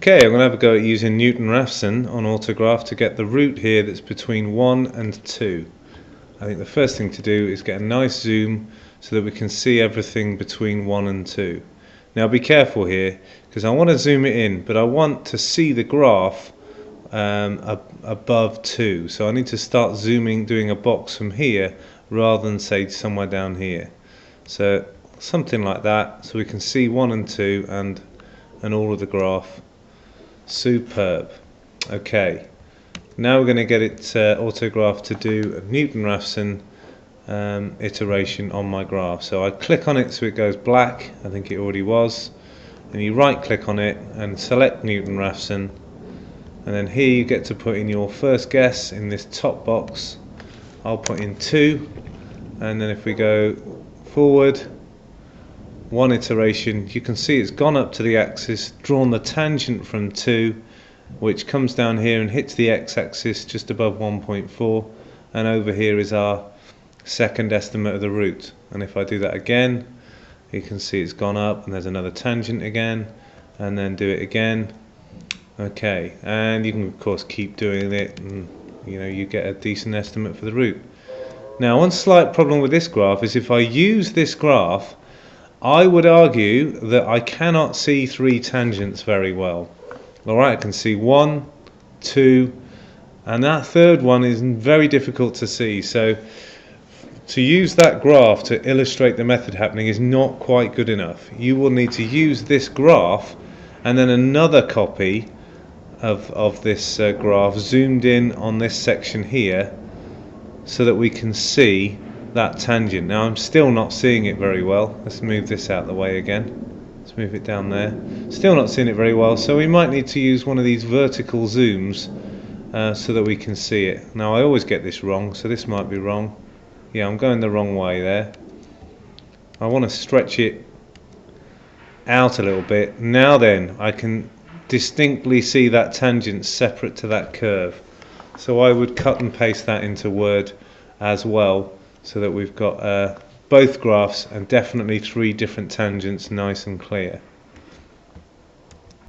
Okay, I'm going to have a go at using Newton Raphson on autograph to get the root here that's between 1 and 2. I think the first thing to do is get a nice zoom so that we can see everything between 1 and 2. Now be careful here because I want to zoom it in, but I want to see the graph above 2. So I need to start zooming, doing a box from here rather than say somewhere down here. So something like that, so we can see 1 and 2 and all of the graph. Superb. Okay, now we're going to get it autograph to do a Newton Raphson iteration on my graph. So I click on it so it goes black, I think it already was, and you right click on it and select Newton Raphson, and then here you get to put in your first guess in this top box. I'll put in 2, and then if we go forward one iteration, you can see it's gone up to the axis, drawn the tangent from 2, which comes down here and hits the x-axis just above 1.4, and over here is our second estimate of the root. And if I do that again, you can see it's gone up and there's another tangent again, and then do it again. Okay, and you can of course keep doing it, and you get a decent estimate for the root. Now, one slight problem with this graph is if I use this graph, I would argue that I cannot see 3 tangents very well. Alright, I can see 1, 2, and that third one is very difficult to see. So to use that graph to illustrate the method happening is not quite good enough. You will need to use this graph and then another copy of this graph zoomed in on this section here so that we can see that tangent. Now I'm still not seeing it very well. Let's move this out of the way again. Let's move it down there. Still not seeing it very well, so we might need to use one of these vertical zooms so that we can see it. Now I always get this wrong, so this might be wrong. Yeah, I'm going the wrong way there. I want to stretch it out a little bit. Now then, I can distinctly see that tangent separate to that curve. So I would cut and paste that into Word as well, so that we've got both graphs and definitely 3 different tangents nice and clear.